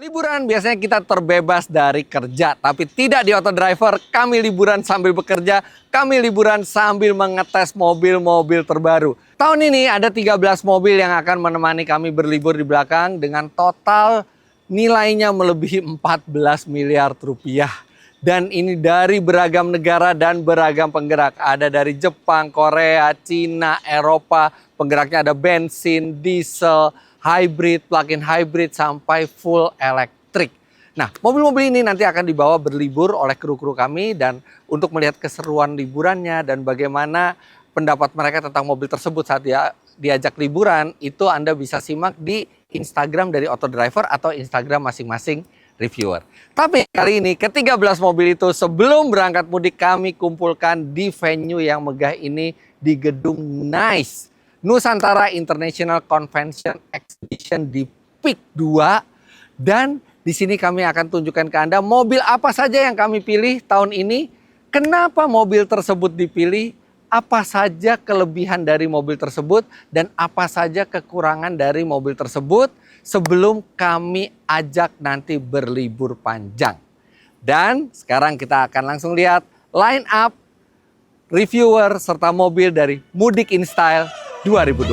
Liburan biasanya kita terbebas dari kerja, tapi tidak di Auto Driver. Kami liburan sambil bekerja, kami liburan sambil mengetes mobil-mobil terbaru. Tahun ini ada 13 mobil yang akan menemani kami berlibur di belakang dengan total nilainya melebihi 14 miliar rupiah. Dan ini dari beragam negara dan beragam penggerak. Ada dari Jepang, Korea, Cina, Eropa. Penggeraknya ada bensin, diesel, hybrid, plug-in hybrid, sampai full elektrik. Nah, mobil-mobil ini nanti akan dibawa berlibur oleh kru-kru kami, dan untuk melihat keseruan liburannya dan bagaimana pendapat mereka tentang mobil tersebut saat diajak liburan, itu Anda bisa simak di Instagram dari Auto Driver atau Instagram masing-masing reviewer. Tapi kali ini ke-13 mobil itu sebelum berangkat mudik kami kumpulkan di venue yang megah ini di gedung NICE, Nusantara International Convention Exhibition di PIK 2. Dan di sini kami akan tunjukkan ke Anda mobil apa saja yang kami pilih tahun ini, kenapa mobil tersebut dipilih, apa saja kelebihan dari mobil tersebut, dan apa saja kekurangan dari mobil tersebut sebelum kami ajak nanti berlibur panjang. Dan sekarang kita akan langsung lihat line up reviewer serta mobil dari Mudik in Style 2020.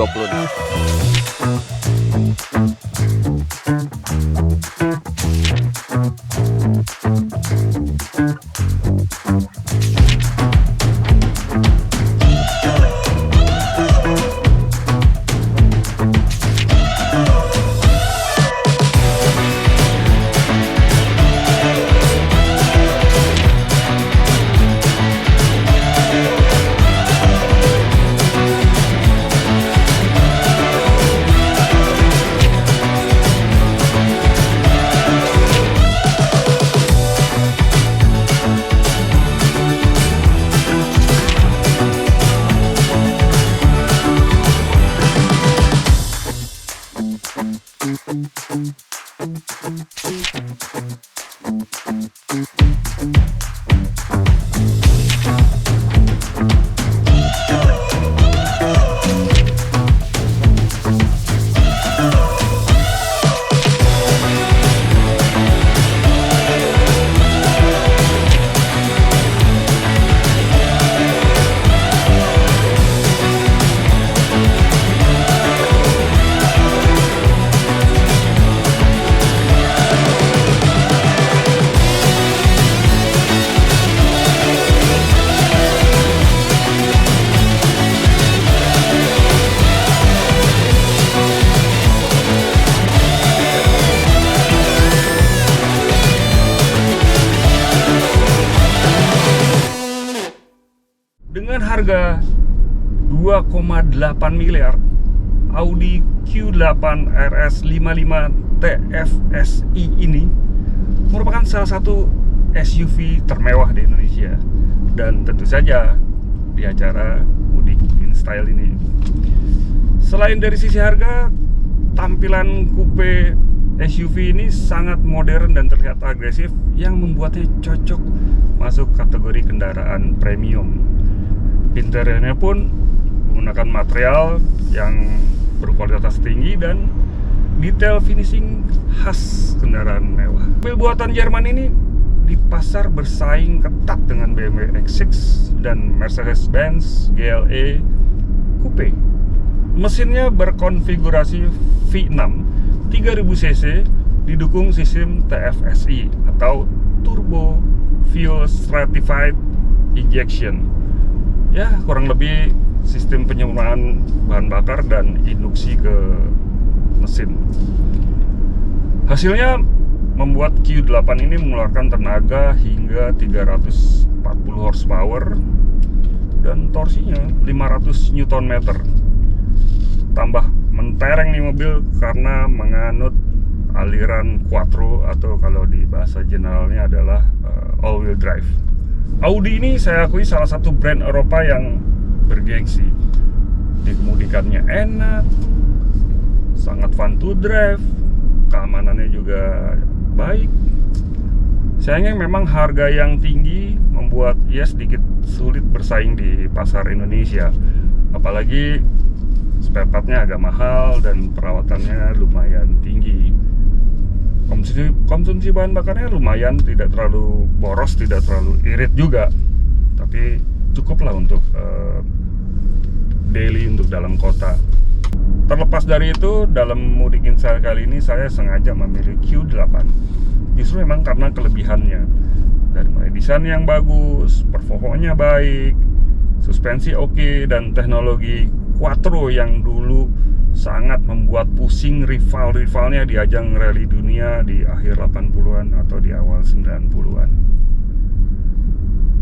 Dengan harga 2,8 miliar, Audi Q8 RS55 TFSI ini merupakan salah satu SUV termewah di Indonesia, dan tentu saja di acara Mudik in Style ini. Selain dari sisi harga, tampilan coupe SUV ini sangat modern dan terlihat agresif yang membuatnya cocok masuk kategori kendaraan premium. Interiornya pun menggunakan material yang berkualitas tinggi dan detail finishing khas kendaraan mewah. Mobil buatan Jerman ini di pasar bersaing ketat dengan BMW X6 dan Mercedes-Benz GLE Coupe. Mesinnya berkonfigurasi V6 3000 cc didukung sistem TFSI atau Turbo Fuel Stratified Injection. Ya, kurang lebih sistem penyempurnaan bahan bakar dan induksi ke mesin. Hasilnya membuat Q8 ini mengeluarkan tenaga hingga 340 horsepower dan torsinya 500 Nm. Tambah mentereng nih mobil karena menganut aliran quattro atau kalau di bahasa generalnya adalah all-wheel drive. Audi ini saya akui salah satu brand Eropa yang bergengsi. Dikemudikannya enak, sangat fun to drive, keamanannya juga baik. Sayangnya memang harga yang tinggi membuat ia sedikit sulit bersaing di pasar Indonesia. Apalagi spare partnya agak mahal dan perawatannya lumayan tinggi. konsumsi bahan bakarnya lumayan, tidak terlalu boros, tidak terlalu irit juga, tapi cukuplah untuk daily untuk dalam kota. Terlepas dari itu, dalam mudik InStyle kali ini saya sengaja memilih Q8. Justru memang karena kelebihannya. Dari mulai desain yang bagus, performanya baik, suspensi oke, dan teknologi Quattro yang dulu sangat membuat pusing rival-rivalnya di ajang rally dunia di akhir 80-an atau di awal 90-an.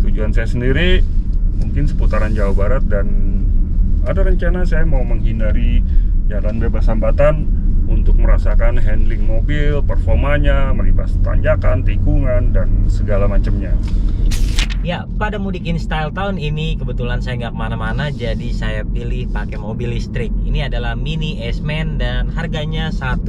Tujuan saya sendiri mungkin seputaran Jawa Barat, dan ada rencana saya mau menghindari jalan bebas hambatan untuk merasakan handling mobil, performanya, melibas tanjakan, tikungan, dan segala macamnya. Ya, pada mudik InStyle tahun ini kebetulan saya nggak kemana-mana, jadi saya pilih pakai mobil listrik. Ini adalah Mini S-Man dan harganya 1,1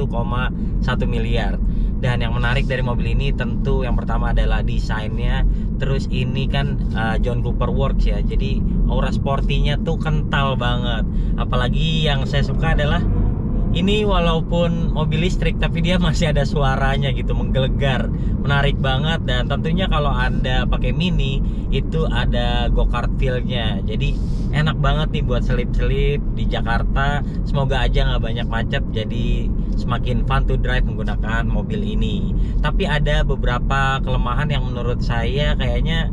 miliar. Dan yang menarik dari mobil ini tentu yang pertama adalah desainnya. Terus ini kan John Cooper Works ya, jadi aura sportinya tuh kental banget. Apalagi yang saya suka adalah ini walaupun mobil listrik tapi dia masih ada suaranya gitu, menggelegar, menarik banget. Dan tentunya kalau Anda pakai Mini itu ada go-kart feel-nya, jadi enak banget nih buat selip-selip di Jakarta. Semoga aja nggak banyak macet, jadi semakin fun to drive menggunakan mobil ini. Tapi ada beberapa kelemahan yang menurut saya kayaknya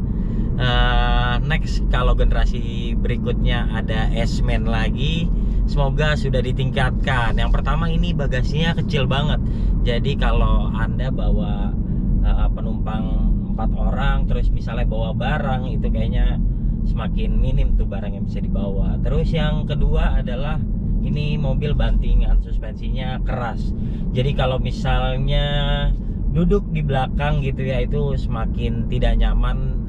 next kalau generasi berikutnya ada S-Man lagi, semoga sudah ditingkatkan. Yang pertama, ini bagasinya kecil banget. Jadi kalau Anda bawa penumpang 4 orang, terus misalnya bawa barang, itu kayaknya semakin minim tuh barang yang bisa dibawa. Terus yang kedua adalah ini mobil bantingan suspensinya keras. Jadi kalau misalnya duduk di belakang gitu ya, itu semakin tidak nyaman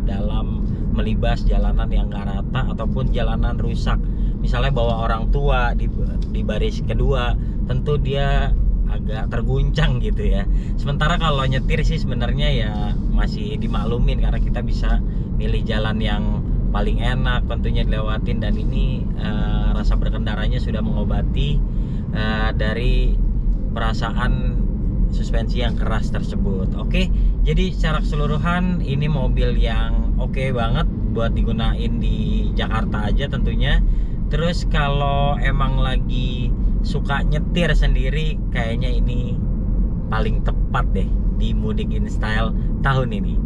dalam melibas jalanan yang nggak rata ataupun jalanan rusak. Misalnya bawa orang tua di baris kedua, tentu dia agak terguncang gitu ya. Sementara kalau nyetir sih sebenarnya ya masih dimaklumin, karena kita bisa milih jalan yang paling enak tentunya dilewatin. Dan ini rasa berkendaranya sudah mengobati dari perasaan suspensi yang keras tersebut. Oke, jadi secara keseluruhan ini mobil yang oke banget buat digunain di Jakarta aja tentunya. Terus kalau emang lagi suka nyetir sendiri, kayaknya ini paling tepat deh di mudik InStyle tahun ini.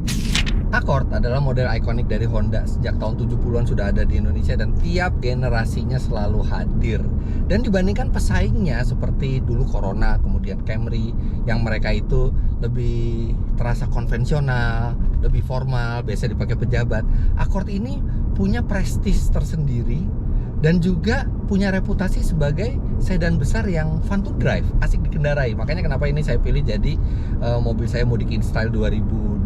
Accord adalah model ikonik dari Honda. Sejak tahun 70-an sudah ada di Indonesia dan tiap generasinya selalu hadir. Dan dibandingkan pesaingnya seperti dulu Corona, kemudian Camry, yang mereka itu lebih terasa konvensional, lebih formal, biasa dipakai pejabat, Accord ini punya prestis tersendiri dan juga punya reputasi sebagai sedan besar yang fun to drive, asik dikendarai. Makanya kenapa ini saya pilih jadi mobil saya mudik InStyle 2026.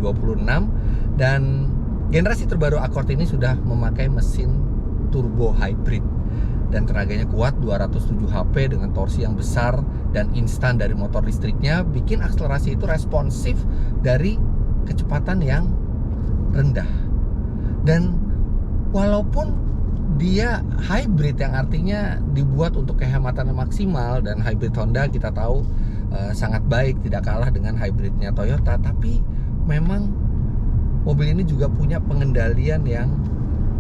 Dan generasi terbaru Accord ini sudah memakai mesin turbo hybrid dan tenaganya kuat, 207 HP dengan torsi yang besar dan instan dari motor listriknya, bikin akselerasi itu responsif dari kecepatan yang rendah. Dan walaupun dia hybrid, yang artinya dibuat untuk kehematan maksimal, dan hybrid Honda kita tahu sangat baik, tidak kalah dengan hybridnya Toyota, tapi memang mobil ini juga punya pengendalian yang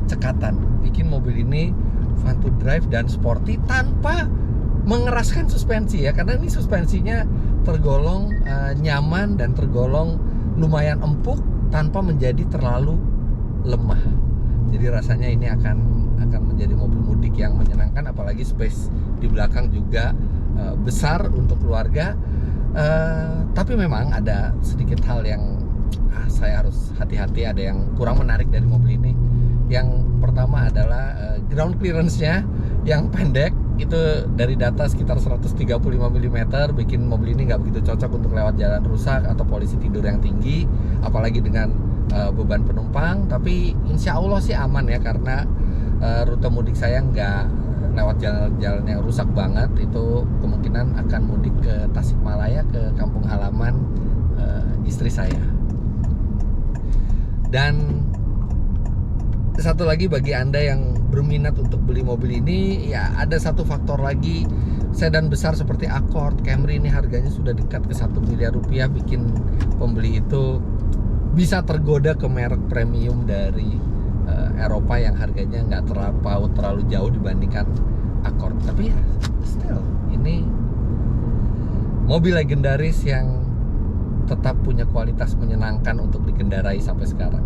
cekatan, bikin mobil ini fun to drive dan sporty tanpa mengeraskan suspensi ya, karena ini suspensinya tergolong nyaman dan tergolong lumayan empuk tanpa menjadi terlalu lemah. Jadi rasanya ini akan menjadi mobil mudik yang menyenangkan, apalagi space di belakang juga besar untuk keluarga. Tapi memang ada sedikit hal yang saya harus hati-hati, ada yang kurang menarik dari mobil ini. Yang pertama adalah ground clearance-nya yang pendek, itu dari data sekitar 135 mm, bikin mobil ini nggak begitu cocok untuk lewat jalan rusak atau polisi tidur yang tinggi, apalagi dengan beban penumpang. Tapi insya Allah sih aman ya, karena rute mudik saya nggak lewat jalan-jalan yang rusak banget. Itu kemungkinan akan mudik ke Tasikmalaya, ke kampung halaman istri saya. Dan satu lagi, bagi Anda yang berminat untuk beli mobil ini, ya ada satu faktor lagi sedan besar seperti Accord, Camry ini harganya sudah dekat ke 1 miliar rupiah, bikin pembeli itu bisa tergoda ke merek premium dari Eropa yang harganya nggak terlalu jauh dibandingkan Accord. Tapi ya still ini mobil legendaris yang tetap punya kualitas menyenangkan untuk dikendarai sampai sekarang.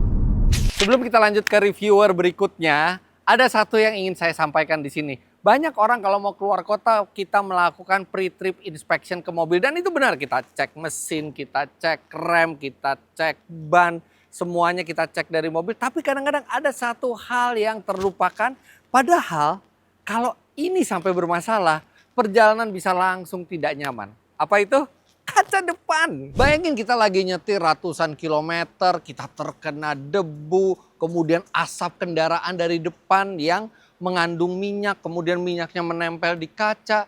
Sebelum kita lanjut ke reviewer berikutnya, ada satu yang ingin saya sampaikan di sini. Banyak orang kalau mau keluar kota, kita melakukan pre-trip inspection ke mobil. Dan itu benar, kita cek mesin, kita cek rem, kita cek ban, semuanya kita cek dari mobil. Tapi kadang-kadang ada satu hal yang terlupakan. Padahal kalau ini sampai bermasalah, perjalanan bisa langsung tidak nyaman. Apa itu? Kaca depan. Bayangin kita lagi nyetir ratusan kilometer, kita terkena debu, kemudian asap kendaraan dari depan yang mengandung minyak, kemudian minyaknya menempel di kaca,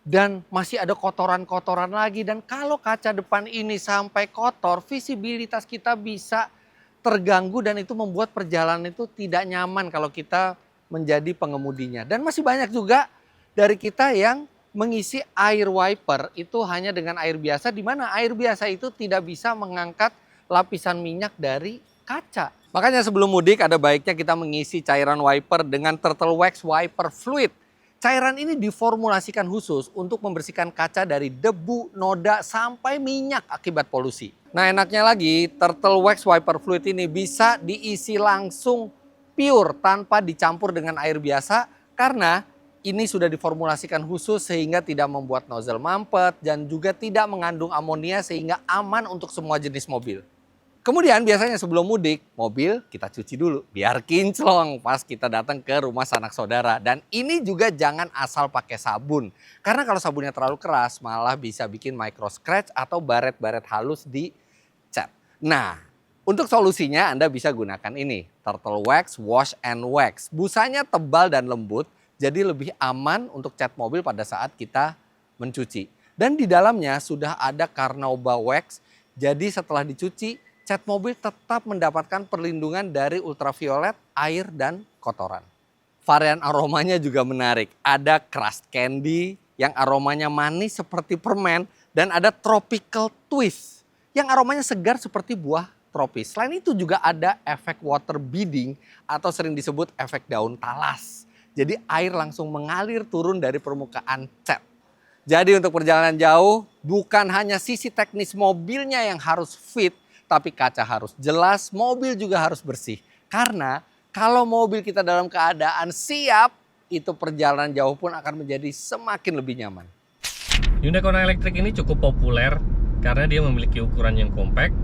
dan masih ada kotoran-kotoran lagi. Dan kalau kaca depan ini sampai kotor, visibilitas kita bisa terganggu dan itu membuat perjalanan itu tidak nyaman kalau kita menjadi pengemudinya. Dan masih banyak juga dari kita yang mengisi air wiper itu hanya dengan air biasa, di mana air biasa itu tidak bisa mengangkat lapisan minyak dari kaca. Makanya sebelum mudik ada baiknya kita mengisi cairan wiper dengan Turtle Wax Wiper Fluid. Cairan ini diformulasikan khusus untuk membersihkan kaca dari debu, noda, sampai minyak akibat polusi. Nah enaknya lagi, Turtle Wax Wiper Fluid ini bisa diisi langsung pure tanpa dicampur dengan air biasa, karena ini sudah diformulasikan khusus sehingga tidak membuat nozzle mampet dan juga tidak mengandung amonia sehingga aman untuk semua jenis mobil. Kemudian biasanya sebelum mudik, mobil kita cuci dulu biar kinclong pas kita datang ke rumah sanak saudara. Dan ini juga jangan asal pakai sabun. Karena kalau sabunnya terlalu keras malah bisa bikin micro scratch atau baret-baret halus di cat. Nah, untuk solusinya Anda bisa gunakan ini, Turtle Wax Wash and Wax. Busanya tebal dan lembut, jadi lebih aman untuk cat mobil pada saat kita mencuci. Dan di dalamnya sudah ada Carnauba Wax, jadi setelah dicuci, cat mobil tetap mendapatkan perlindungan dari ultraviolet, air, dan kotoran. Varian aromanya juga menarik. Ada crushed candy yang aromanya manis seperti permen, dan ada tropical twist yang aromanya segar seperti buah tropis. Selain itu juga ada efek water beading atau sering disebut efek daun talas. Jadi air langsung mengalir turun dari permukaan cat. Jadi untuk perjalanan jauh, bukan hanya sisi teknis mobilnya yang harus fit, tapi kaca harus jelas, mobil juga harus bersih. Karena kalau mobil kita dalam keadaan siap, itu perjalanan jauh pun akan menjadi semakin lebih nyaman. Hyundai Kona Electric ini cukup populer karena dia memiliki ukuran yang compact.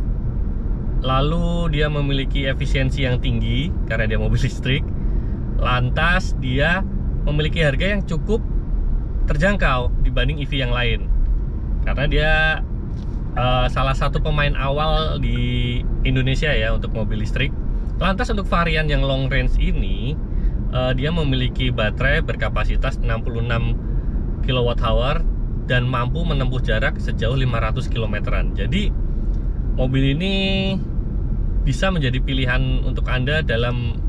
Lalu dia memiliki efisiensi yang tinggi karena dia mobil listrik. Lantas dia memiliki harga yang cukup terjangkau dibanding EV yang lain. Karena dia salah satu pemain awal di Indonesia ya untuk mobil listrik. Lantas untuk varian yang long range ini dia memiliki baterai berkapasitas 66 kWh dan mampu menempuh jarak sejauh 500 km-an. Jadi mobil ini bisa menjadi pilihan untuk Anda dalam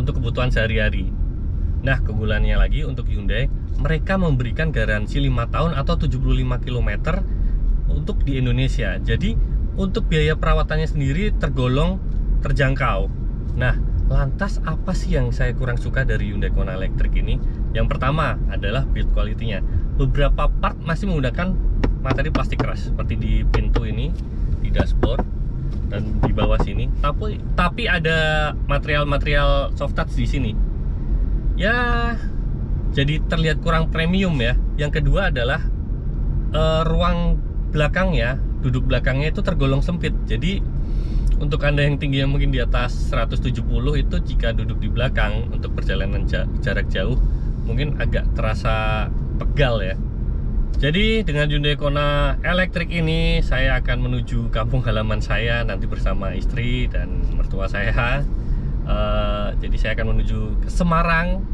untuk kebutuhan sehari-hari. Nah, keunggulannya lagi untuk Hyundai, mereka memberikan garansi 5 tahun atau 75 km untuk di Indonesia. Jadi untuk biaya perawatannya sendiri tergolong terjangkau. Nah, lantas apa sih yang saya kurang suka dari Hyundai Kona Electric ini? Yang pertama adalah build quality-nya. Beberapa part masih menggunakan materi plastik keras seperti di pintu ini, di dashboard dan di bawah sini. Tapi ada material soft touch di sini. Ya, jadi terlihat kurang premium ya. Yang kedua adalah ruang belakangnya, duduk belakangnya itu tergolong sempit. Jadi untuk Anda yang tingginya mungkin di atas 170 itu jika duduk di belakang untuk perjalanan jarak jauh mungkin agak terasa pegal ya. Jadi dengan Hyundai Kona Electric ini saya akan menuju kampung halaman saya nanti bersama istri dan mertua saya. Jadi saya akan menuju ke Semarang.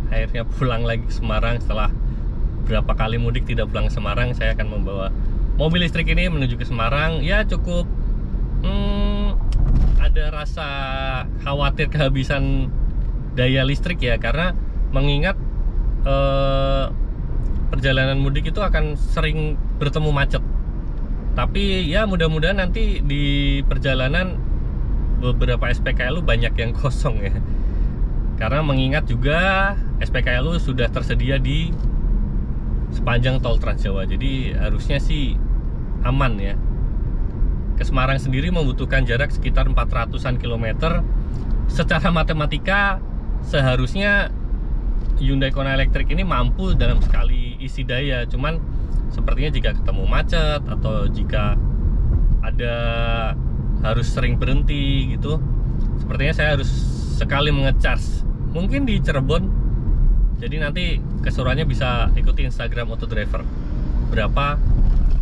Akhirnya pulang lagi ke Semarang setelah berapa kali mudik tidak pulang ke Semarang. Saya akan membawa mobil listrik ini menuju ke Semarang. Ya cukup ada rasa khawatir kehabisan daya listrik ya, karena mengingat perjalanan mudik itu akan sering bertemu macet. Tapi ya mudah-mudahan nanti di perjalanan beberapa SPKLU banyak yang kosong ya. Karena mengingat juga SPKLU sudah tersedia di sepanjang tol Trans Jawa. Jadi harusnya sih aman ya. Ke Semarang sendiri membutuhkan jarak sekitar 400-an kilometer. Secara matematika seharusnya Hyundai Kona Electric ini mampu dalam sekali isi daya. Cuman sepertinya jika ketemu macet atau jika ada harus sering berhenti gitu, sepertinya saya harus sekali mengecharge. Mungkin di Cirebon. Jadi nanti keseruannya bisa ikuti Instagram Autodriver. Berapa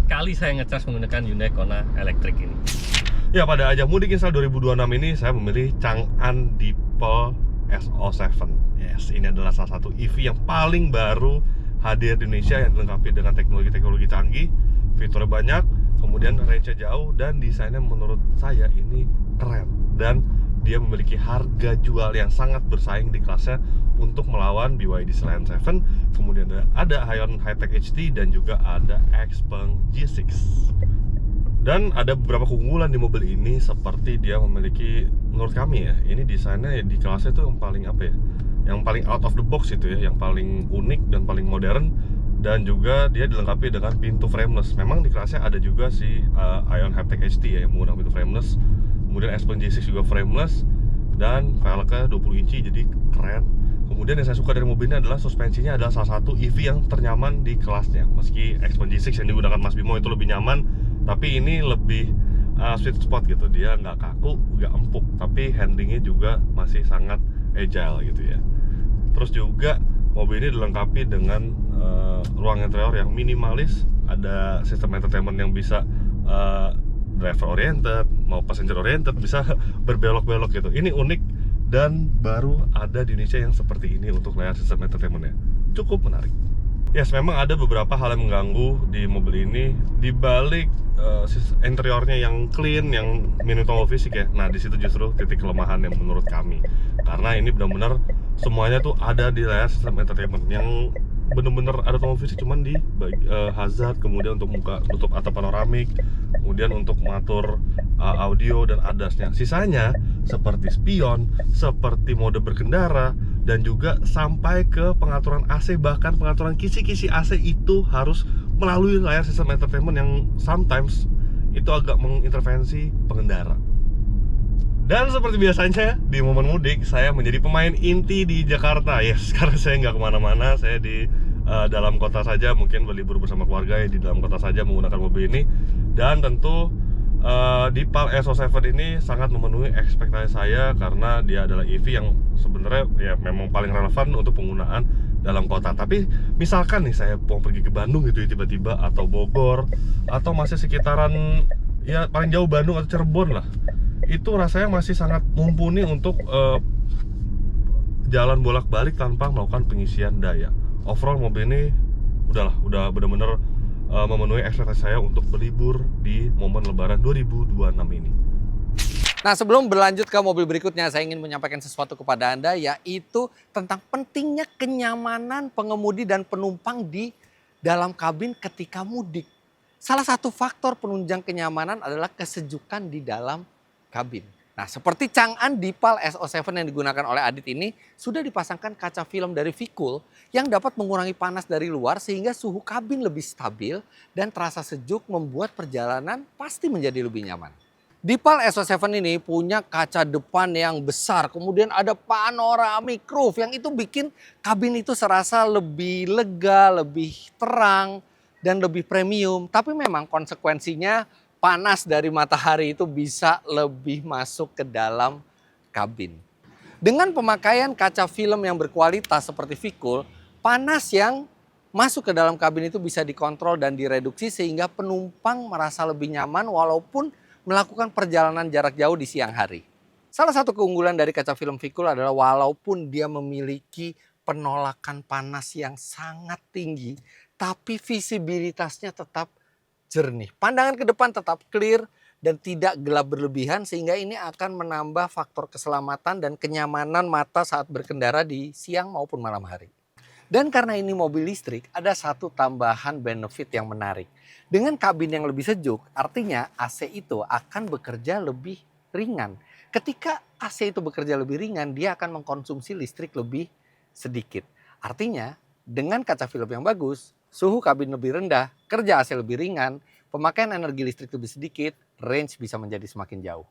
kali saya ngecharge menggunakan Hyundai Kona Electric ini. Ya, pada ajang mudik install 2026 ini saya memilih Chang'an Deepal SO7. Yes, ini adalah salah satu EV yang paling baru hadir di Indonesia yang dilengkapi dengan teknologi-teknologi canggih, fiturnya banyak, kemudian range-nya jauh, dan desainnya menurut saya ini keren. Dan dia memiliki harga jual yang sangat bersaing di kelasnya untuk melawan BYD Scion 7, kemudian ada Aion Hi-Tech HD, dan juga ada Xpeng G6. Dan ada beberapa keunggulan di mobil ini, seperti dia memiliki, menurut kami ya, ini desainnya di kelasnya itu yang paling apa ya, yang paling out of the box itu ya, yang paling unik dan paling modern. Dan juga dia dilengkapi dengan pintu frameless. Memang di kelasnya ada juga si Aion Hi-Tech HD ya, yang menggunakan pintu frameless. Kemudian Xpeng G6 juga frameless, dan velgnya 20 inci, jadi keren. Kemudian yang saya suka dari mobil ini adalah suspensinya adalah salah satu EV yang ternyaman di kelasnya. Meski Xpeng G6 yang digunakan Mas Bimo itu lebih nyaman, tapi ini lebih sweet spot gitu. Dia nggak kaku, nggak empuk, tapi handlingnya juga masih sangat agile gitu ya. Terus juga mobil ini dilengkapi dengan ruang interior yang minimalis, ada sistem entertainment yang bisa driver oriented, mau passenger oriented, bisa berbelok-belok gitu. Ini unik dan baru ada di Indonesia yang seperti ini untuk layar sistem entertainmentnya. Cukup menarik. Yes, memang ada beberapa hal yang mengganggu di mobil ini. Di balik interiornya yang clean, yang minim tombol fisik ya. Nah, di situ justru titik kelemahan yang menurut kami. Karena ini benar-benar semuanya tuh ada di layar sistem entertainment yang benar-benar ada tombol fisik, cuman di hazard, kemudian untuk buka tutup atap panoramik, kemudian untuk mengatur audio dan ADAS-nya. Sisanya seperti spion, seperti mode berkendara, dan juga sampai ke pengaturan AC, bahkan pengaturan kisi-kisi AC itu harus melalui layar sistem entertainment yang sometimes itu agak mengintervensi pengendara. Dan seperti biasanya di momen mudik, saya menjadi pemain inti di Jakarta. Yes, karena saya nggak kemana-mana, saya di dalam kota saja, mungkin berlibur bersama keluarga ya, di dalam kota saja menggunakan mobil ini. Dan tentu Deepal SO7 ini sangat memenuhi ekspektasi saya, karena dia adalah EV yang sebenarnya ya memang paling relevan untuk penggunaan dalam kota. Tapi misalkan nih saya mau pergi ke Bandung gitu ya tiba-tiba, atau Bogor, atau masih sekitaran ya paling jauh Bandung atau Cirebon lah, itu rasanya masih sangat mumpuni untuk jalan bolak-balik tanpa melakukan pengisian daya. Overall mobil ini udah bener-bener memenuhi ekspektasi saya untuk berlibur di momen Lebaran 2026 ini. Nah, sebelum berlanjut ke mobil berikutnya, saya ingin menyampaikan sesuatu kepada Anda, yaitu tentang pentingnya kenyamanan pengemudi dan penumpang di dalam kabin ketika mudik. Salah satu faktor penunjang kenyamanan adalah kesejukan di dalam kabin. Nah, seperti Chang'an Deepal SO7 yang digunakan oleh Adit ini, sudah dipasangkan kaca film dari Vicul yang dapat mengurangi panas dari luar sehingga suhu kabin lebih stabil dan terasa sejuk, membuat perjalanan pasti menjadi lebih nyaman. Deepal SO7 ini punya kaca depan yang besar, kemudian ada panoramic roof yang itu bikin kabin itu serasa lebih lega, lebih terang, dan lebih premium. Tapi memang konsekuensinya panas dari matahari itu bisa lebih masuk ke dalam kabin. Dengan pemakaian kaca film yang berkualitas seperti Vicul, panas yang masuk ke dalam kabin itu bisa dikontrol dan direduksi sehingga penumpang merasa lebih nyaman walaupun melakukan perjalanan jarak jauh di siang hari. Salah satu keunggulan dari kaca film Vicul adalah walaupun dia memiliki penolakan panas yang sangat tinggi, tapi visibilitasnya tetap jernih. Pandangan ke depan tetap clear dan tidak gelap berlebihan, sehingga ini akan menambah faktor keselamatan dan kenyamanan mata saat berkendara di siang maupun malam hari. Dan karena ini mobil listrik, ada satu tambahan benefit yang menarik. Dengan kabin yang lebih sejuk, artinya AC itu akan bekerja lebih ringan. Ketika AC itu bekerja lebih ringan, dia akan mengkonsumsi listrik lebih sedikit. Artinya, dengan kaca film yang bagus, suhu kabin lebih rendah, kerja AC lebih ringan, pemakaian energi listrik lebih sedikit, range bisa menjadi semakin jauh.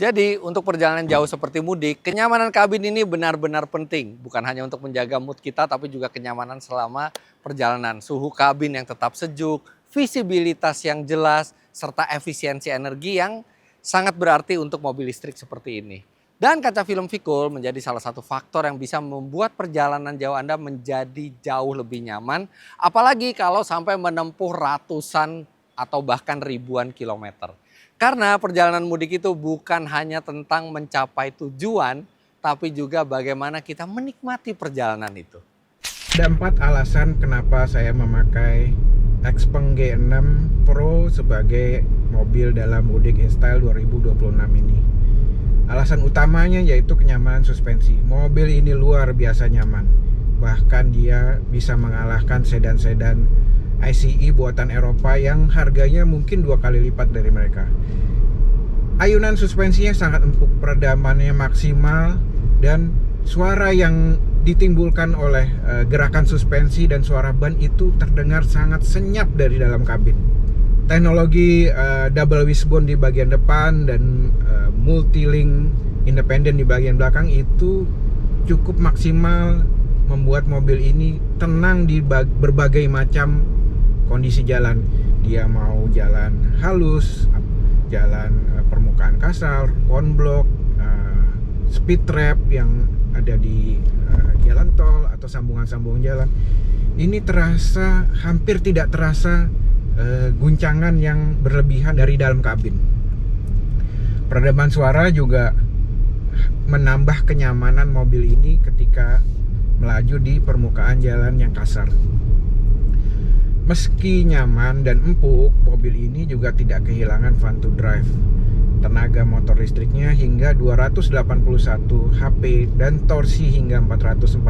Jadi, untuk perjalanan jauh seperti mudik, kenyamanan kabin ini benar-benar penting. Bukan hanya untuk menjaga mood kita, tapi juga kenyamanan selama perjalanan. Suhu kabin yang tetap sejuk, visibilitas yang jelas, serta efisiensi energi yang sangat berarti untuk mobil listrik seperti ini. Dan kaca film Vicul menjadi salah satu faktor yang bisa membuat perjalanan jauh Anda menjadi jauh lebih nyaman. Apalagi kalau sampai menempuh ratusan atau bahkan ribuan kilometer. Karena perjalanan mudik itu bukan hanya tentang mencapai tujuan, tapi juga bagaimana kita menikmati perjalanan itu. Ada 4 alasan kenapa saya memakai Xpeng G6 Pro sebagai mobil dalam mudik InStyle 2026 ini. Alasan utamanya yaitu kenyamanan suspensi. Mobil ini luar biasa nyaman. Bahkan dia bisa mengalahkan sedan-sedan ICE buatan Eropa yang harganya mungkin 2 kali lipat dari mereka. Ayunan suspensinya sangat empuk, peredamannya maksimal, dan suara yang ditimbulkan oleh gerakan suspensi dan suara ban itu terdengar sangat senyap dari dalam kabin. Teknologi double wishbone di bagian depan dan multi-link independen di bagian belakang itu cukup maksimal, membuat mobil ini tenang di berbagai macam kondisi jalan. Dia mau jalan halus, jalan permukaan kasar, konblok, speed trap yang ada di jalan tol atau sambungan-sambungan jalan, ini terasa hampir tidak terasa guncangan yang berlebihan dari dalam kabin. Peredaman suara juga menambah kenyamanan mobil ini ketika melaju di permukaan jalan yang kasar. Meski nyaman dan empuk, mobil ini juga tidak kehilangan fun to drive. Tenaga motor listriknya hingga 281 HP dan torsi hingga 440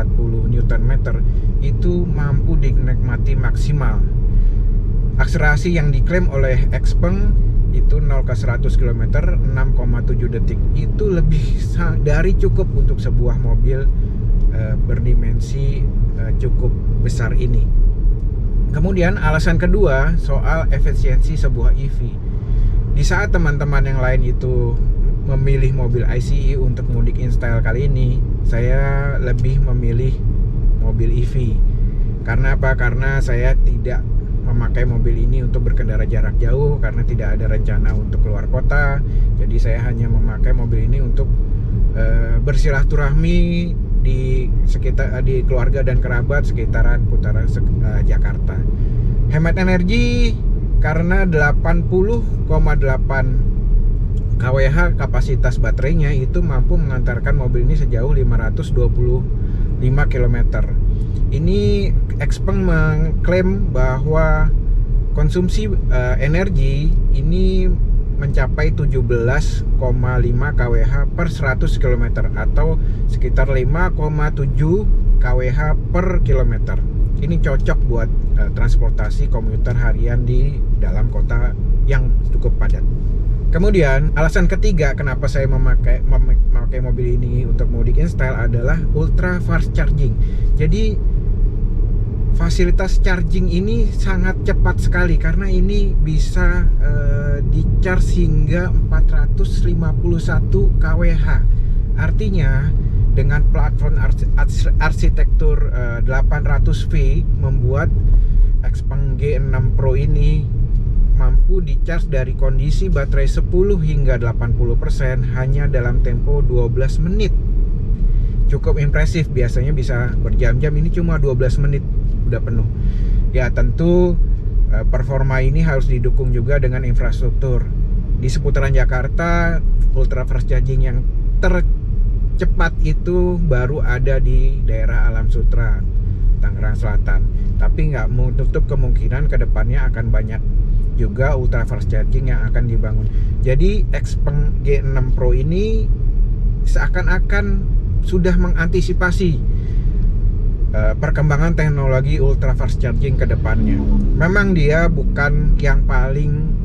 Nm itu mampu dinikmati maksimal. Akselerasi yang diklaim oleh Xpeng itu 0 ke 100 km 6,7 detik. Itu lebih dari cukup untuk sebuah mobil berdimensi cukup besar ini. Kemudian alasan kedua soal efisiensi sebuah EV. Di saat teman-teman yang lain itu memilih mobil ICE untuk mudik InStyle kali ini, saya lebih memilih mobil EV. Karena apa? Karena saya tidak memakai mobil ini untuk berkendara jarak jauh karena tidak ada rencana untuk keluar kota. Jadi saya hanya memakai mobil ini untuk bersilaturahmi di sekitar di keluarga dan kerabat sekitaran putaran Jakarta. Hemat energi karena 80,8 kWh kapasitas baterainya itu mampu mengantarkan mobil ini sejauh 525 km. Ini Xpeng mengklaim bahwa konsumsi energi ini mencapai 17,5 kWh per 100 km atau sekitar 5,7 kWh per kilometer. Ini cocok buat transportasi komuter harian di dalam kota yang cukup padat. Kemudian alasan ketiga kenapa saya memakai mobil ini untuk mudik InStyle adalah ultra fast charging. Jadi fasilitas charging ini sangat cepat sekali karena ini bisa di-charge hingga 451 kWh. Artinya dengan platform arsitektur 800V membuat Xpeng G6 Pro ini mampu di-charge dari kondisi baterai 10 hingga 80% hanya dalam tempo 12 menit. Cukup impresif, biasanya bisa berjam-jam, ini cuma 12 menit udah penuh. Ya tentu performa ini harus didukung juga dengan infrastruktur. Di seputaran Jakarta, ultra fast charging yang tercepat itu baru ada di daerah Alam Sutra, Tangerang Selatan. Tapi nggak menutup kemungkinan kedepannya akan banyak juga ultra fast charging yang akan dibangun. Jadi Xpeng G6 Pro ini seakan-akan sudah mengantisipasi perkembangan teknologi ultra fast charging ke depannya. Memang dia bukan yang paling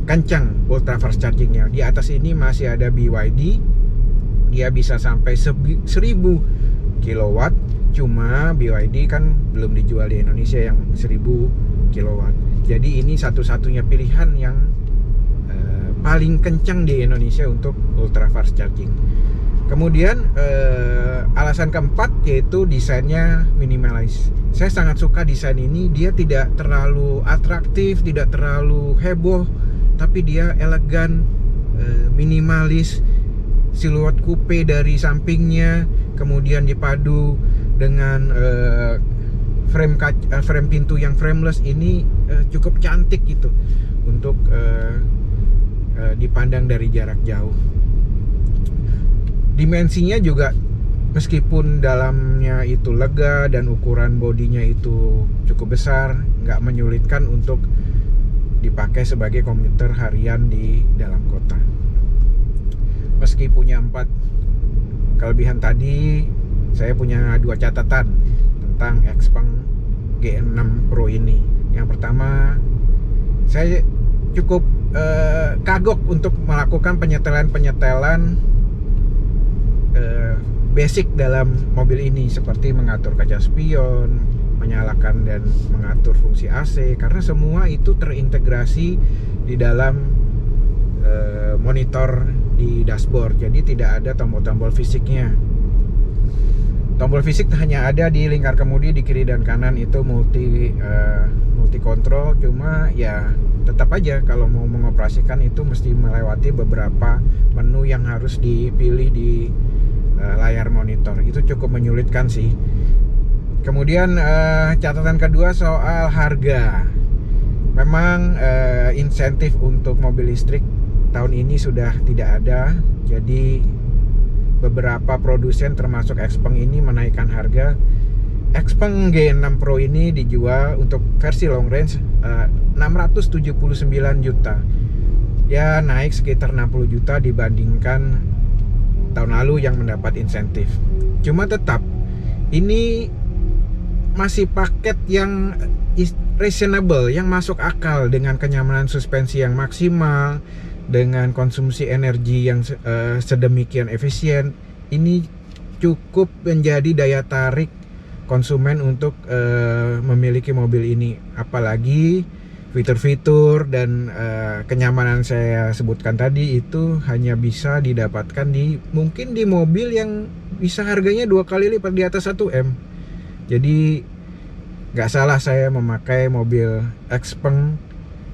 kencang ultra fast chargingnya. Di atas ini masih ada BYD, dia bisa sampai 1000 kilowatt. Cuma BYD kan belum dijual di Indonesia yang 1000 kilowatt. Jadi ini satu-satunya pilihan yang paling kencang di Indonesia untuk ultra fast charging. Kemudian alasan keempat yaitu desainnya minimalis. Saya sangat suka desain ini. Dia tidak terlalu atraktif, tidak terlalu heboh, tapi dia elegan, minimalis. Siluet coupe dari sampingnya, kemudian dipadu dengan frame pintu yang frameless ini cukup cantik gitu untuk dipandang dari jarak jauh. Dimensinya juga meskipun dalamnya itu lega dan ukuran bodinya itu cukup besar, nggak menyulitkan untuk dipakai sebagai komuter harian di dalam kota. Meski punya 4 kelebihan tadi, saya punya 2 catatan tentang Xpeng G6 Pro ini. Yang pertama, saya cukup kagok untuk melakukan penyetelan basic dalam mobil ini, seperti mengatur kaca spion, menyalakan dan mengatur fungsi AC, karena semua itu terintegrasi di dalam monitor di dashboard. Jadi tidak ada tombol-tombol fisiknya. Tombol fisik hanya ada di lingkar kemudi, di kiri dan kanan itu multi control. Cuma ya tetap aja kalau mau mengoperasikan itu mesti melewati beberapa menu yang harus dipilih di layar monitor. Itu cukup menyulitkan sih. Kemudian catatan kedua soal harga. Memang insentif untuk mobil listrik tahun ini sudah tidak ada. Jadi beberapa produsen termasuk Xpeng ini menaikkan harga. Xpeng G6 Pro ini dijual untuk versi long range 679 juta. Ya naik sekitar 60 juta dibandingkan tahun lalu yang mendapat insentif. Cuma tetap ini masih paket yang reasonable, yang masuk akal, dengan kenyamanan suspensi yang maksimal, dengan konsumsi energi yang sedemikian efisien. Ini cukup menjadi daya tarik konsumen untuk memiliki mobil ini. Apalagi fitur-fitur dan kenyamanan saya sebutkan tadi itu hanya bisa didapatkan mungkin di mobil yang bisa harganya 2 kali lipat di atas 1M. Jadi nggak salah saya memakai mobil Xpeng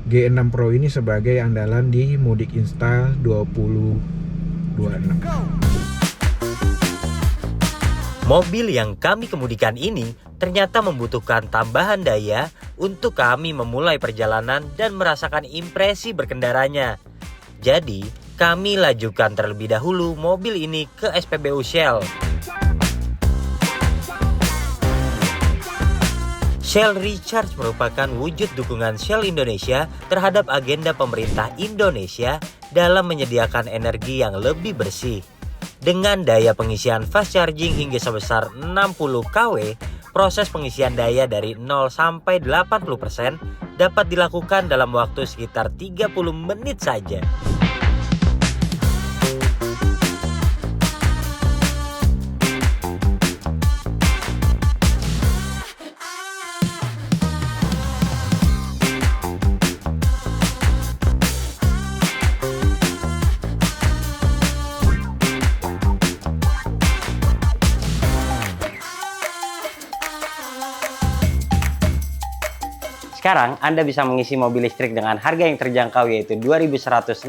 G6 Pro ini sebagai andalan di Mudik InStyle 2026. Mobil yang kami kemudikan ini ternyata membutuhkan tambahan daya untuk kami memulai perjalanan dan merasakan impresi berkendaranya. Jadi, kami lajukan terlebih dahulu mobil ini ke SPBU Shell. Shell Recharge merupakan wujud dukungan Shell Indonesia terhadap agenda pemerintah Indonesia dalam menyediakan energi yang lebih bersih. Dengan daya pengisian fast charging hingga sebesar 60 kW, proses pengisian daya dari 0 sampai 80% dapat dilakukan dalam waktu sekitar 30 menit saja. Sekarang Anda bisa mengisi mobil listrik dengan harga yang terjangkau, yaitu Rp2.166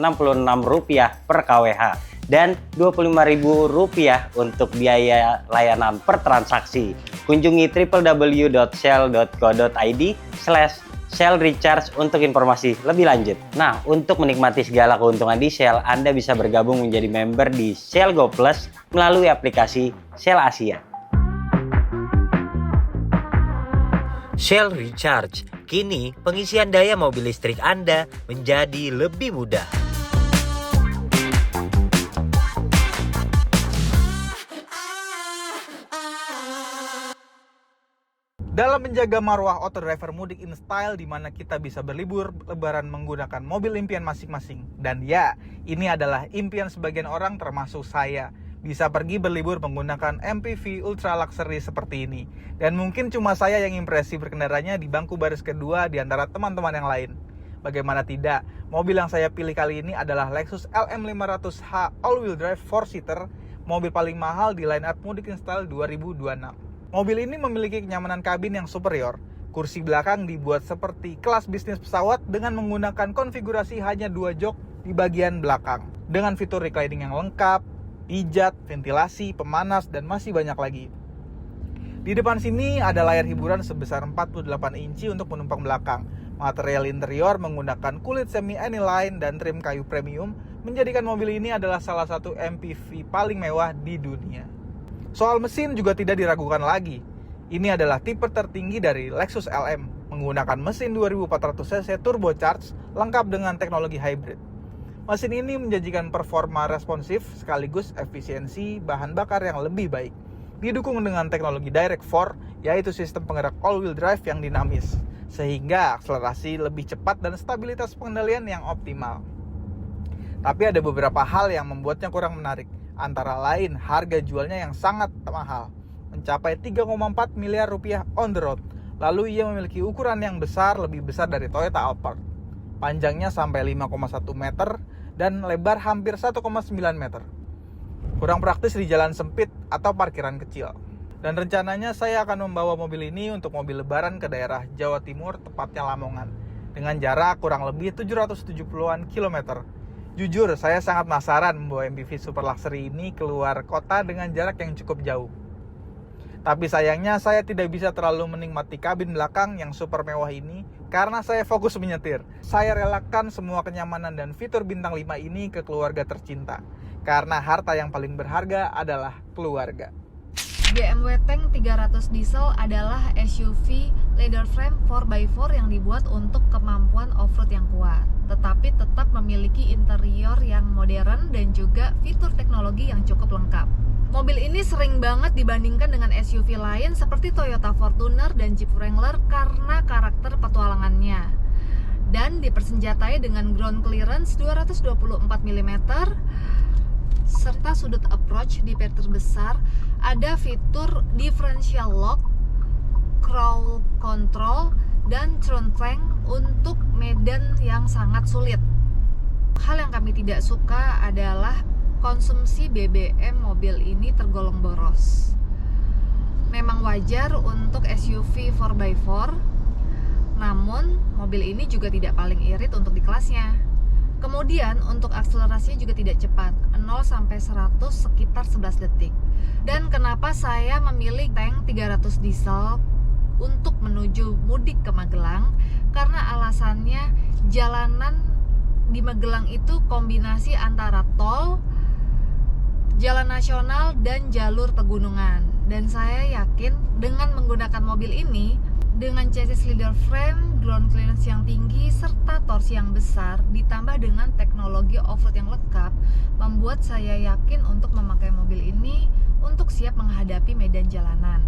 per kWh dan Rp25.000 untuk biaya layanan per transaksi. Kunjungi www.shell.co.id/Shell Recharge untuk informasi lebih lanjut. Nah, untuk menikmati segala keuntungan di Shell, Anda bisa bergabung menjadi member di Shell Go Plus melalui aplikasi Shell Asia. Shell Recharge, kini pengisian daya mobil listrik Anda menjadi lebih mudah. Dalam menjaga marwah Auto Driver Mudik in Style, di mana kita bisa berlibur lebaran menggunakan mobil impian masing-masing. Dan ya, ini adalah impian sebagian orang termasuk saya. Bisa pergi berlibur menggunakan MPV ultra luxury seperti ini. Dan mungkin cuma saya yang impresi berkendaranya di bangku baris kedua di antara teman-teman yang lain. Bagaimana tidak, mobil yang saya pilih kali ini adalah Lexus LM500H all-wheel drive 4-seater, mobil paling mahal di line-up Mudik in Style 2026. Mobil ini memiliki kenyamanan kabin yang superior. Kursi belakang dibuat seperti kelas bisnis pesawat dengan menggunakan konfigurasi hanya 2 jok di bagian belakang. Dengan fitur reclining yang lengkap, pijat, ventilasi, pemanas, dan masih banyak lagi. Di depan sini ada layar hiburan sebesar 48 inci untuk penumpang belakang. Material interior menggunakan kulit semi-aniline dan trim kayu premium, menjadikan mobil ini adalah salah satu MPV paling mewah di dunia. Soal mesin juga tidak diragukan lagi. Ini adalah tipe tertinggi dari Lexus LM, menggunakan mesin 2400cc turbocharged lengkap dengan teknologi hybrid. Mesin ini menjanjikan performa responsif sekaligus efisiensi bahan bakar yang lebih baik. Didukung dengan teknologi Direct4, yaitu sistem penggerak all-wheel drive yang dinamis, sehingga akselerasi lebih cepat dan stabilitas pengendalian yang optimal. Tapi ada beberapa hal yang membuatnya kurang menarik. Antara lain harga jualnya yang sangat mahal, mencapai 3,4 miliar rupiah on the road. Lalu ia memiliki ukuran yang besar, lebih besar dari Toyota Alphard. Panjangnya sampai 5,1 meter dan lebar hampir 1,9 meter. Kurang praktis di jalan sempit atau parkiran kecil. Dan rencananya saya akan membawa mobil ini untuk mobil lebaran ke daerah Jawa Timur, tepatnya Lamongan, dengan jarak kurang lebih 770-an kilometer. Jujur, saya sangat penasaran membawa MPV super luxury ini keluar kota dengan jarak yang cukup jauh. Tapi sayangnya saya tidak bisa terlalu menikmati kabin belakang yang super mewah ini karena saya fokus menyetir. Saya relakan semua kenyamanan dan fitur bintang 5 ini ke keluarga tercinta. Karena harta yang paling berharga adalah keluarga. BMW Tank 300 diesel adalah SUV leather frame 4x4 yang dibuat untuk kemampuan off-road yang kuat, tetapi tetap memiliki interior yang modern dan juga fitur teknologi yang cukup lengkap. Mobil ini sering banget dibandingkan dengan SUV lain seperti Toyota Fortuner dan Jeep Wrangler karena karakter petualangannya. Dan dipersenjatai dengan ground clearance 224 mm, serta sudut approach di pet terbesar, ada fitur differential lock, crawl control, dan throttle tank untuk medan yang sangat sulit. Hal yang kami tidak suka adalah konsumsi BBM mobil ini tergolong boros. Memang wajar untuk SUV 4x4, namun mobil ini juga tidak paling irit untuk di kelasnya. Kemudian untuk akselerasinya juga tidak cepat, 0-100 sekitar 11 detik. Dan kenapa saya memilih Tank 300 diesel untuk menuju mudik ke Magelang? Karena alasannya jalanan di Magelang itu kombinasi antara tol, jalan nasional, dan jalur pegunungan. Dan saya yakin dengan menggunakan mobil ini, dengan chassis leather frame, ground clearance yang tinggi, serta torsi yang besar, ditambah dengan teknologi off-road yang lengkap, membuat saya yakin untuk memakai mobil ini untuk siap menghadapi medan jalanan.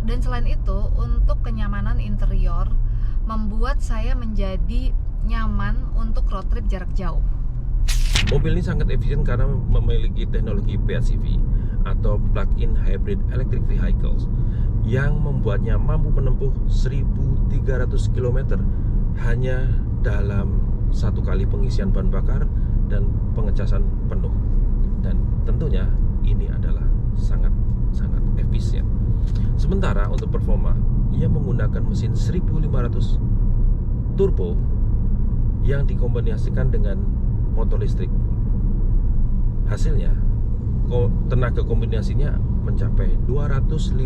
Dan selain itu, untuk kenyamanan interior, membuat saya menjadi nyaman untuk road trip jarak jauh. Mobil ini sangat efisien karena memiliki teknologi PHEV atau Plug-in Hybrid Electric Vehicles yang membuatnya mampu menempuh 1.300 km hanya dalam satu kali pengisian bahan bakar dan pengecasan penuh. Dan tentunya ini adalah sangat efisien. Sementara untuk performa, ia menggunakan mesin 1.500 turbo yang dikombinasikan dengan motor listrik. Hasilnya, tenaga kombinasinya mencapai 205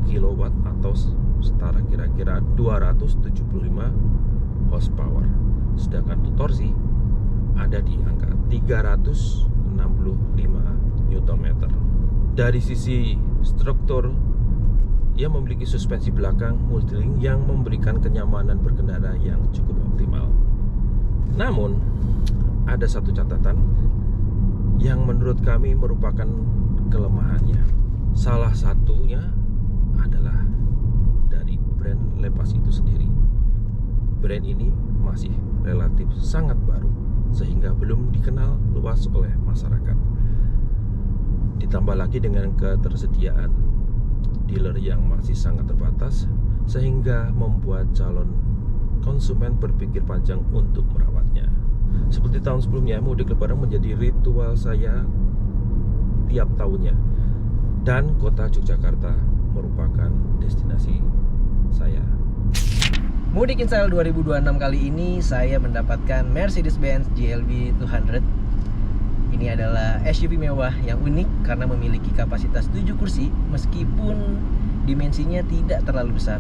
kW atau setara kira-kira 275 horsepower. Sedangkan untuk torsi ada di angka 365 Nm. Dari sisi struktur, ia memiliki suspensi belakang multilink yang memberikan kenyamanan berkendara yang cukup optimal. Namun, ada satu catatan yang menurut kami merupakan kelemahannya. Salah satunya adalah dari brand Lepas itu sendiri. Brand ini masih relatif sangat baru, sehingga belum dikenal luas oleh masyarakat. Ditambah lagi dengan ketersediaan dealer yang masih sangat terbatas, sehingga membuat calon konsumen berpikir panjang untuk merawatnya. Seperti tahun sebelumnya, mudik lebaran menjadi ritual saya tiap tahunnya, dan kota Yogyakarta merupakan destinasi saya. Mudik InStyle 2026 kali ini saya mendapatkan Mercedes-Benz GLB 200. Ini adalah SUV mewah yang unik karena memiliki kapasitas 7 kursi meskipun dimensinya tidak terlalu besar.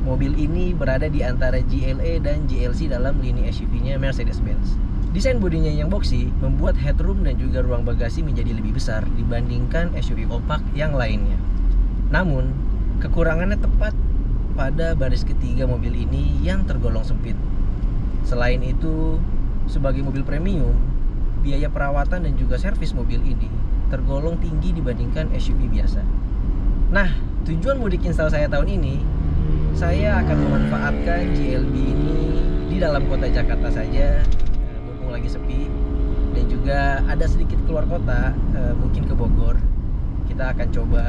Mobil ini berada di antara GLE dan GLC dalam lini SUV-nya Mercedes-Benz. Desain bodinya yang boxy membuat headroom dan juga ruang bagasi menjadi lebih besar dibandingkan SUV kompak yang lainnya. Namun, kekurangannya tepat pada baris ketiga mobil ini yang tergolong sempit. Selain itu, sebagai mobil premium, biaya perawatan dan juga servis mobil ini tergolong tinggi dibandingkan SUV biasa. Nah, tujuan mudik InStyle saya tahun ini, saya akan memanfaatkan GLB ini di dalam kota Jakarta saja, mumpung lagi sepi, dan juga ada sedikit keluar kota, mungkin ke Bogor. Kita akan coba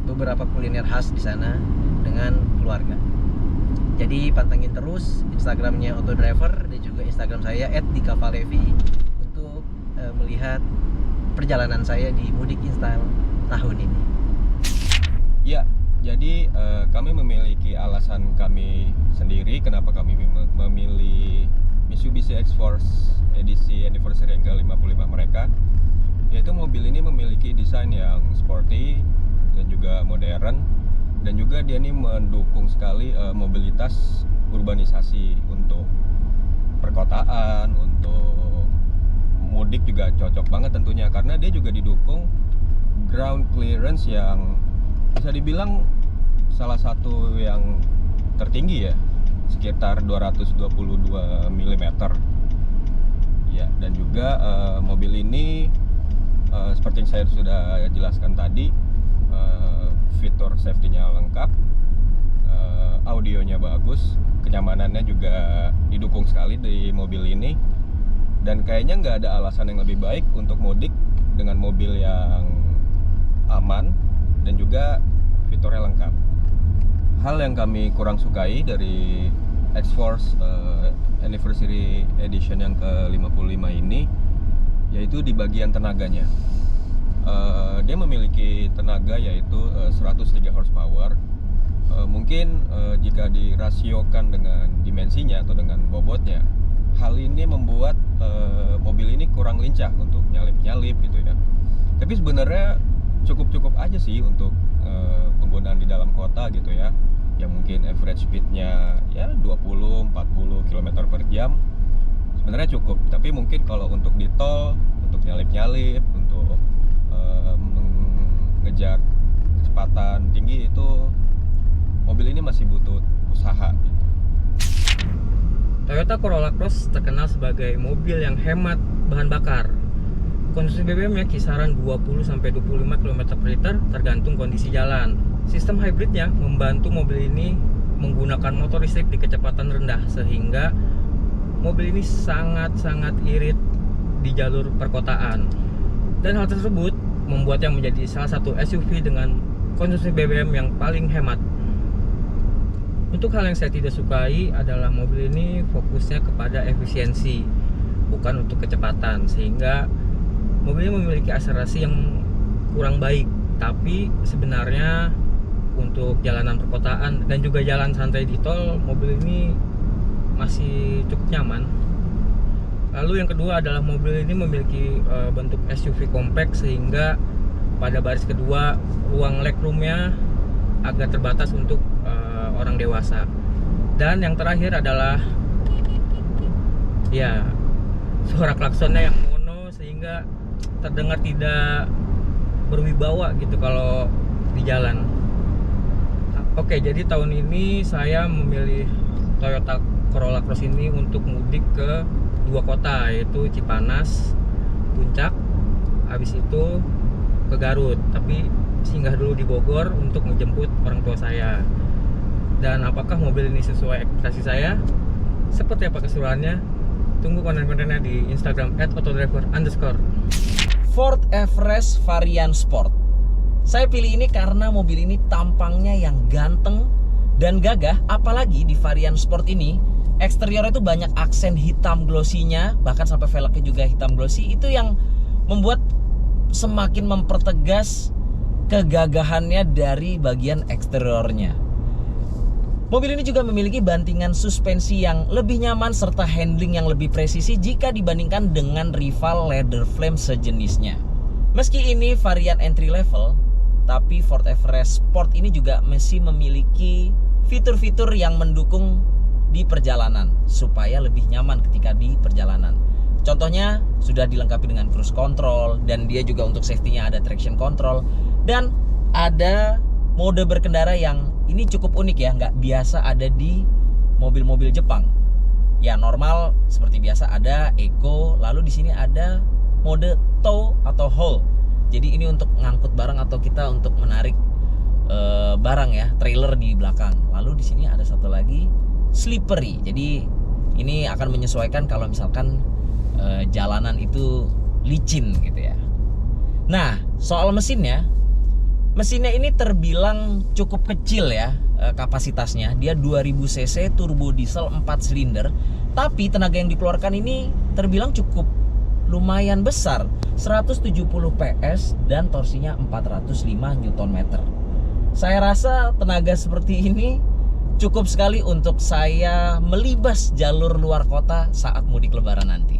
beberapa kuliner khas di sana dengan keluarga. Jadi pantengin terus Instagramnya Autodriver dan juga Instagram saya @dikavalevi untuk melihat perjalanan saya di mudik InStyle tahun ini. Ya, jadi kami memiliki alasan kami sendiri kenapa kami memilih Mitsubishi X-Force edisi anniversary yang ke-55 mereka. Yaitu mobil ini memiliki desain yang sporty dan juga modern, dan juga dia ini mendukung sekali mobilitas urbanisasi untuk perkotaan, untuk mudik juga cocok banget tentunya, karena dia juga didukung ground clearance yang bisa dibilang salah satu yang tertinggi ya, sekitar 222 mm ya. Dan juga mobil ini seperti yang saya sudah jelaskan tadi, fitur safety-nya lengkap, audionya bagus, kenyamanannya juga didukung sekali di mobil ini, dan kayaknya nggak ada alasan yang lebih baik untuk mudik dengan mobil yang aman dan juga fiturnya lengkap. Hal yang kami kurang sukai dari X-Force Anniversary Edition yang ke-55 ini yaitu di bagian tenaganya. Dia memiliki tenaga yaitu 103 horsepower. Mungkin jika dirasiokan dengan dimensinya atau dengan bobotnya, hal ini membuat mobil ini kurang lincah untuk nyalip-nyalip gitu ya. Tapi sebenarnya cukup-cukup aja sih untuk penggunaan di dalam kota gitu ya, yang mungkin average speednya ya 20-40 km per jam sebenarnya cukup. Tapi mungkin kalau untuk di tol, untuk nyalip-nyalip, untuk mengejar kecepatan tinggi, itu mobil ini masih butuh usaha gitu. Toyota Corolla Cross terkenal sebagai mobil yang hemat bahan bakar. Konsumsi BBM-nya kisaran 20-25 km per liter tergantung kondisi jalan. Sistem hybridnya membantu mobil ini menggunakan motor listrik di kecepatan rendah, sehingga mobil ini sangat-sangat irit di jalur perkotaan. Dan hal tersebut membuatnya menjadi salah satu SUV dengan konsumsi BBM yang paling hemat. Untuk hal yang saya tidak sukai adalah mobil ini fokusnya kepada efisiensi, bukan untuk kecepatan, sehingga mobil ini memiliki akselerasi yang kurang baik. Tapi sebenarnya untuk jalanan perkotaan dan juga jalan santai di tol, mobil ini masih cukup nyaman. Lalu yang kedua adalah mobil ini memiliki bentuk SUV compact, sehingga pada baris kedua ruang legroomnya agak terbatas untuk orang dewasa. Dan yang terakhir adalah ya suara klaksonnya yang mono, sehingga terdengar tidak berwibawa gitu kalau di jalan. Oke, jadi tahun ini saya memilih Toyota Corolla Cross ini untuk mudik ke dua kota, yaitu Cipanas, Puncak, habis itu ke Garut. Tapi singgah dulu di Bogor untuk menjemput orang tua saya. dan apakah mobil ini sesuai ekspektasi saya, seperti apa keseruannya. Tunggu konten-kontennya di Instagram @autodriver_. Ford Everest varian Sport. Saya pilih ini karena mobil ini tampangnya yang ganteng dan gagah, apalagi di varian Sport ini eksteriornya itu banyak aksen hitam glossy-nya, bahkan sampai velgnya juga hitam glossy. Itu yang membuat semakin mempertegas kegagahannya dari bagian eksteriornya. Mobil ini juga memiliki bantingan suspensi yang lebih nyaman serta handling yang lebih presisi jika dibandingkan dengan rival leather flame sejenisnya. Meski ini varian entry level, tapi Ford Everest Sport ini juga masih memiliki fitur-fitur yang mendukung di perjalanan supaya lebih nyaman ketika di perjalanan. Contohnya sudah dilengkapi dengan cruise control, dan dia juga untuk safety-nya ada traction control, dan ada mode berkendara yang ini cukup unik ya, nggak biasa ada di mobil-mobil Jepang. Ya normal seperti biasa ada eco, lalu di sini ada mode tow atau haul. Jadi ini untuk ngangkut barang atau kita untuk menarik barang ya, trailer di belakang. Lalu di sini ada satu lagi slippery. Jadi ini akan menyesuaikan kalau misalkan jalanan itu licin gitu ya. Nah, soal mesinnya ini terbilang cukup kecil ya kapasitasnya. Dia 2000 cc turbo diesel 4 silinder, tapi tenaga yang dikeluarkan ini terbilang cukup lumayan besar, 170 PS dan torsinya 405 Nm. Saya rasa tenaga seperti ini cukup sekali untuk saya melibas jalur luar kota saat mudik lebaran nanti.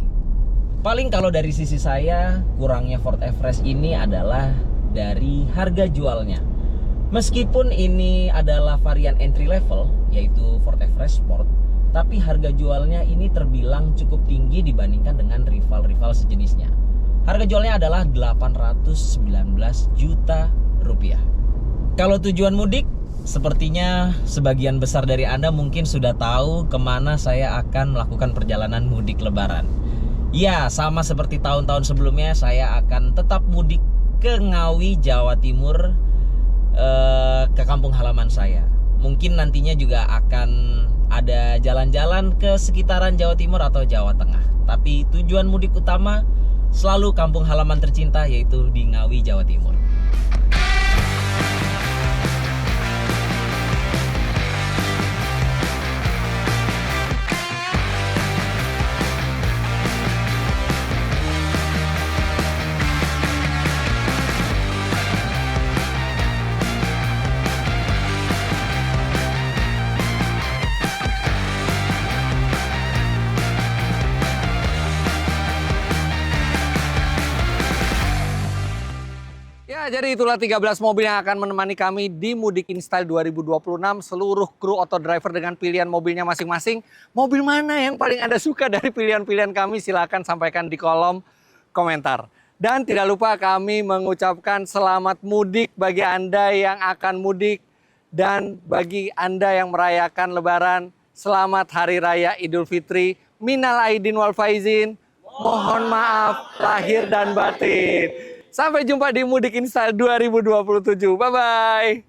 Paling kalau dari sisi saya, kurangnya Ford Everest ini adalah dari harga jualnya. Meskipun ini adalah varian entry level, yaitu Ford Everest Sport, tapi harga jualnya ini terbilang cukup tinggi dibandingkan dengan rival-rival sejenisnya. Harga jualnya adalah 819 juta rupiah. Kalau tujuan mudik, sepertinya sebagian besar dari Anda mungkin sudah tahu kemana saya akan melakukan perjalanan mudik lebaran. Ya, sama seperti tahun-tahun sebelumnya, saya akan tetap mudik ke Ngawi, Jawa Timur, ke kampung halaman saya. Mungkin nantinya juga akan ada jalan-jalan ke sekitaran Jawa Timur atau Jawa Tengah. Tapi tujuan mudik utama selalu kampung halaman tercinta, yaitu di Ngawi, Jawa Timur. Jadi itulah 13 mobil yang akan menemani kami di Mudik InStyle 2026. Seluruh kru auto driver dengan pilihan mobilnya masing-masing. Mobil mana yang paling Anda suka dari pilihan-pilihan kami? Silahkan sampaikan di kolom komentar. Dan tidak lupa kami mengucapkan selamat mudik bagi Anda yang akan mudik. Dan bagi Anda yang merayakan Lebaran, selamat Hari Raya Idul Fitri. Minal aidin wal faizin. Mohon maaf lahir dan batin. Sampai jumpa di Mudik InStyle 2027. Bye-bye.